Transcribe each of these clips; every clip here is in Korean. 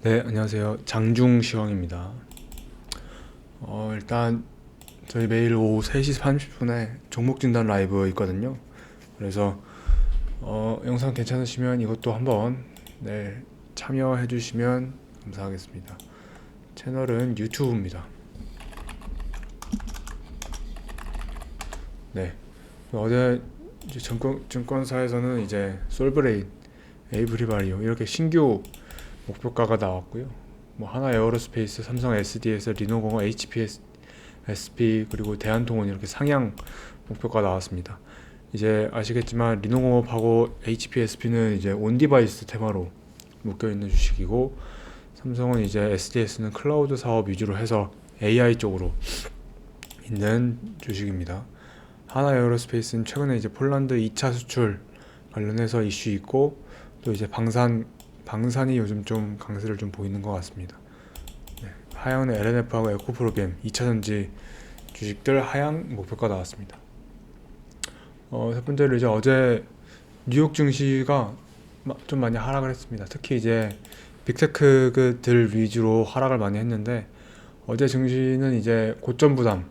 네, 안녕하세요. 장중시황입니다. 일단 저희 매일 오후 3시 30분에 종목 진단 라이브 있거든요. 그래서 영상 괜찮으시면 이것도 한번 참여해 주시면 감사하겠습니다. 채널은 유튜브입니다. 네. 어제 이제 증권사에서는 이제 솔브레인, 에이브리바리오 이렇게 신규 목표가가 나왔고요. 뭐 하나 에어로스페이스, 삼성 SDS, 리노공업, HPS, SP 그리고 대한통운 이렇게 상향 목표가 나왔습니다. 이제 아시겠지만 리노공업하고 HPSP는 이제 온디바이스 테마로 묶여 있는 주식이고 삼성은 이제 SDS는 클라우드 사업 위주로 해서 AI 쪽으로 있는 주식입니다. 하나 에어로스페이스는 최근에 이제 폴란드 2차 수출 관련해서 이슈 있고 또 이제 방산이 요즘 좀 강세를 좀 보이는 것 같습니다. 하향은 LNF하고 에코프로비엠 2차전지 주식들 하향 목표가 나왔습니다. 첫 번째로 이제 어제 뉴욕 증시가 좀 많이 하락을 했습니다. 특히 이제 빅테크들 위주로 하락을 많이 했는데 어제 증시는 이제 고점 부담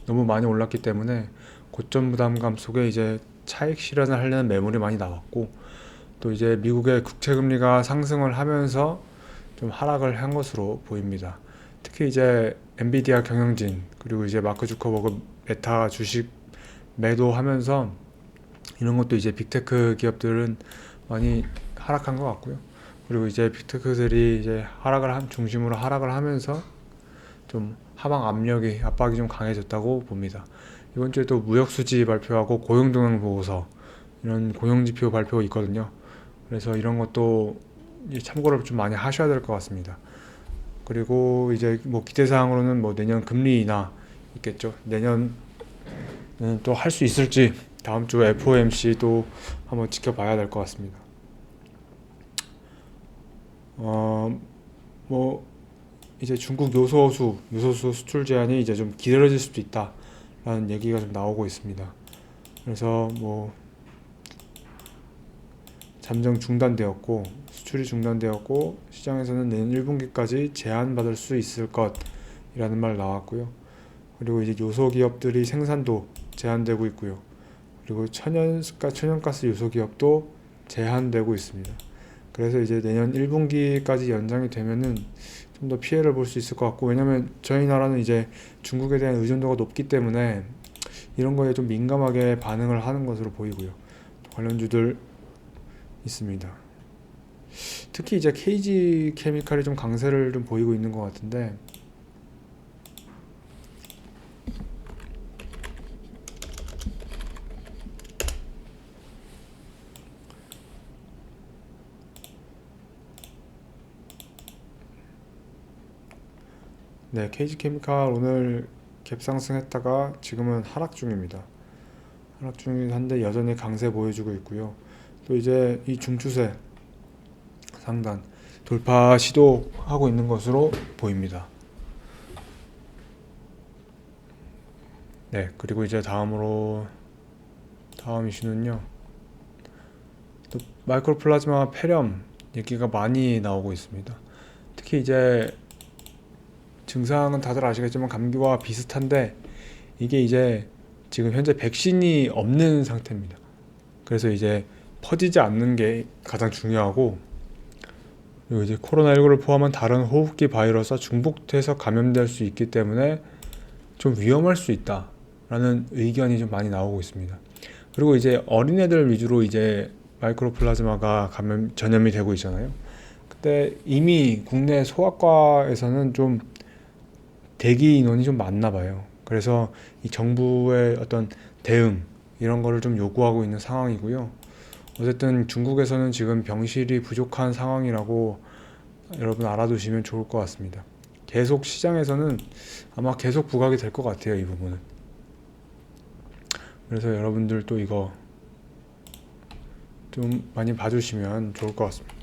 너무 많이 올랐기 때문에 고점 부담감 속에 이제 차익 실현을 하려는 매물이 많이 나왔고 또 이제 미국의 국채 금리가 상승을 하면서 좀 하락을 한 것으로 보입니다. 특히 이제 엔비디아 경영진 그리고 이제 마크 주커버그 메타 주식 매도하면서 이런 것도 이제 빅테크 기업들은 많이 하락한 것 같고요. 그리고 이제 빅테크들이 이제 중심으로 하락을 하면서 좀 하방 압박이 좀 강해졌다고 봅니다. 이번 주에 또 무역 수지 발표하고 고용 동향 보고서 이런 고용 지표 발표가 있거든요. 그래서 이런 것도 참고를 좀 많이 하셔야 될 것 같습니다. 그리고 이제 뭐 기대 사항으로는 뭐 내년 금리 인하 있겠죠. 내년은 또 할 수 있을지 다음 주 FOMC도 한번 지켜봐야 될 것 같습니다. 뭐 이제 중국 요소수 수출 제한이 이제 좀 기다려질 수도 있다라는 얘기가 좀 나오고 있습니다. 그래서 뭐 잠정 중단되었고 수출이 중단되었고 시장에서는 내년 1분기까지 제한받을 수 있을 것이라는 말 나왔고요. 그리고 이제 요소 기업들이 생산도 제한되고 있고요. 그리고 천연가스 요소 기업도 제한되고 있습니다. 그래서 이제 내년 1분기까지 연장이 되면은 좀 더 피해를 볼 수 있을 것 같고 왜냐면 저희 나라는 이제 중국에 대한 의존도가 높기 때문에 이런 거에 좀 민감하게 반응을 하는 것으로 보이고요. 관련주들 있습니다. 특히 이제 KG 케미칼이 좀 강세를 좀 보이고 있는 것 같은데 네, KG 케미칼 오늘 갭상승했다가 지금은 하락 중입니다. 하락 중이긴 한데 여전히 강세 보여주고 있고요. 또 이제 이 중추세 상단 돌파 시도하고 있는 것으로 보입니다. 네, 그리고 이제 다음 이슈는요. 또 마이크로 플라즈마 폐렴 얘기가 많이 나오고 있습니다. 특히 이제 증상은 다들 아시겠지만 감기와 비슷한데 이게 이제 지금 현재 백신이 없는 상태입니다. 그래서 이제 퍼지지 않는 게 가장 중요하고 그리고 이제 코로나19를 포함한 다른 호흡기 바이러스와 중복돼서 감염될 수 있기 때문에 좀 위험할 수 있다라는 의견이 좀 많이 나오고 있습니다. 그리고 이제 어린애들 위주로 이제 마이크로플라즈마가 전염이 되고 있잖아요. 근데 이미 국내 소아과에서는 좀 대기 인원이 좀 많나 봐요. 그래서 이 정부의 어떤 대응 이런 거를 좀 요구하고 있는 상황이고요. 어쨌든 중국에서는 지금 병실이 부족한 상황이라고 여러분 알아두시면 좋을 것 같습니다. 계속 시장에서는 아마 계속 부각이 될 것 같아요, 이 부분은. 그래서 여러분들 또 이거 좀 많이 봐주시면 좋을 것 같습니다.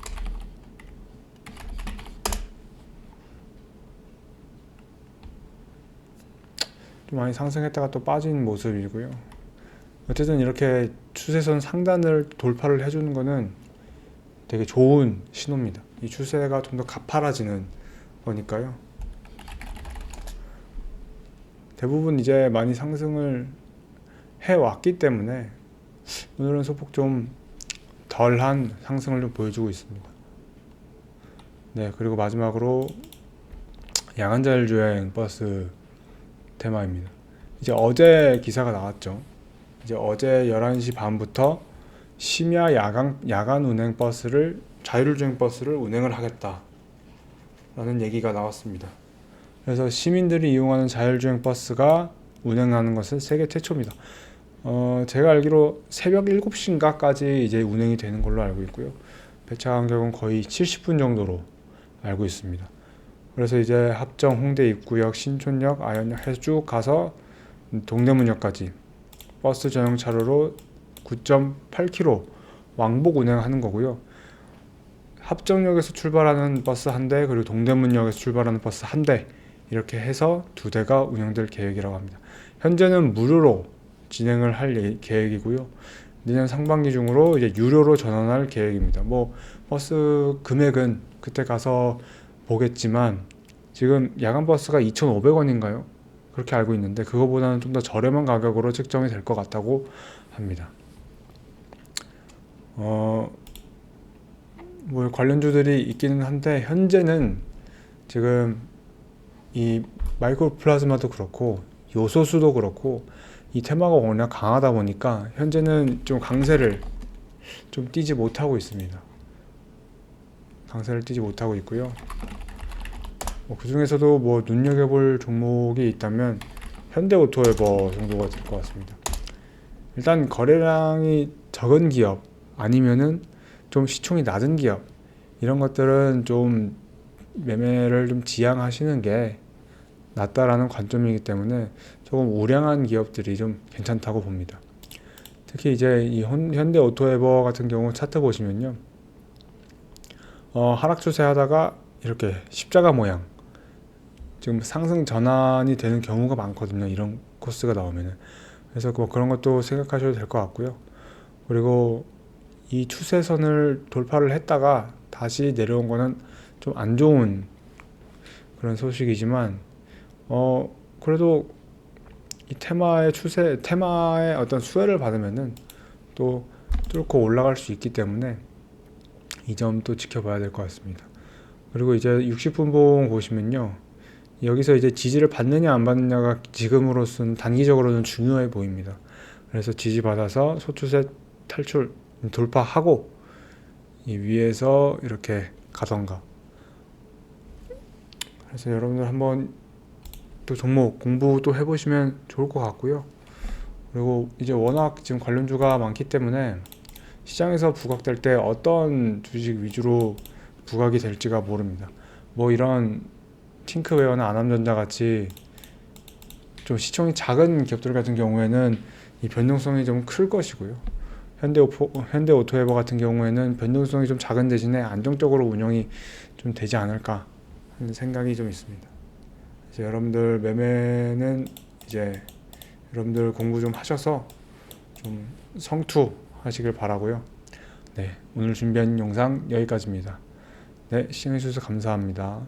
좀 많이 상승했다가 또 빠진 모습이고요. 어쨌든 이렇게 추세선 상단을 돌파를 해주는 거는 되게 좋은 신호입니다. 이 추세가 좀 더 가팔라지는 거니까요. 대부분 이제 많이 상승을 해왔기 때문에 오늘은 소폭 좀 덜한 상승을 좀 보여주고 있습니다. 네, 그리고 마지막으로 야간 자율주행 버스 테마입니다. 이제 어제 기사가 나왔죠. 이제 어제 11시 반부터 심야 야간 운행 버스를 자율주행 버스를 운행을 하겠다라는 얘기가 나왔습니다. 그래서 시민들이 이용하는 자율주행 버스가 운행하는 것은 세계 최초입니다. 제가 알기로 새벽 7시인가까지 이제 운행이 되는 걸로 알고 있고요. 배차 간격은 거의 70분 정도로 알고 있습니다. 그래서 이제 합정, 홍대 입구역, 신촌역, 아현역 해서 쭉 가서 동대문역까지 버스 전용 차로로 9.8km 왕복 운행하는 거고요. 합정역에서 출발하는 버스 한 대, 그리고 동대문역에서 출발하는 버스 한 대, 이렇게 해서 두 대가 운영될 계획이라고 합니다. 현재는 무료로 진행을 할 계획이고요. 내년 상반기 중으로 이제 유료로 전환할 계획입니다. 뭐 버스 금액은 그때 가서 보겠지만 지금 야간 버스가 2,500원인가요? 그렇게 알고 있는데 그거보다는 좀 더 저렴한 가격으로 측정이 될 것 같다고 합니다. 뭐 관련주들이 있기는 한데 현재는 지금 이 마이크로 플라즈마도 그렇고 요소수도 그렇고 이 테마가 워낙 강하다 보니까 현재는 좀 강세를 좀 띄지 못하고 있습니다. 강세를 띄지 못하고 있고요. 그 중에서도 뭐 눈여겨볼 종목이 있다면 현대오토웨버 정도가 될 것 같습니다. 일단 거래량이 적은 기업 아니면은 좀 시총이 낮은 기업, 이런 것들은 좀 매매를 좀 지양하시는 게 낫다라는 관점이기 때문에 조금 우량한 기업들이 좀 괜찮다고 봅니다. 특히 이제 이 현대오토웨버 같은 경우 차트 보시면요, 하락 추세 하다가 이렇게 십자가 모양, 지금 상승 전환이 되는 경우가 많거든요. 이런 코스가 나오면은. 그래서 뭐 그런 것도 생각하셔도 될 것 같고요. 그리고 이 추세선을 돌파를 했다가 다시 내려온 거는 좀 안 좋은 그런 소식이지만, 그래도 이 테마의 어떤 수혜를 받으면은 또 뚫고 올라갈 수 있기 때문에 이 점도 지켜봐야 될 것 같습니다. 그리고 이제 60분봉 보시면요, 여기서 이제 지지를 받느냐 안 받느냐가 지금으로서는 단기적으로는 중요해 보입니다. 그래서 지지 받아서 소추세 탈출 돌파하고 이 위에서 이렇게 가던가. 그래서 여러분들 한번 또 종목 공부 또 해보시면 좋을 것 같고요. 그리고 이제 워낙 지금 관련주가 많기 때문에 시장에서 부각될 때 어떤 주식 위주로 부각이 될지가 모릅니다. 뭐 이런 팅크웨어나 아남전자 같이 좀 시총이 작은 기업들 같은 경우에는 이 변동성이 좀 클 것이고요. 현대오토웨버 같은 경우에는 변동성이 좀 작은 대신에 안정적으로 운영이 좀 되지 않을까 하는 생각이 좀 있습니다. 그래서 여러분들 매매는 이제 여러분들 공부 좀 하셔서 좀 성투하시길 바라고요. 네, 오늘 준비한 영상 여기까지입니다. 네, 시청해주셔서 감사합니다.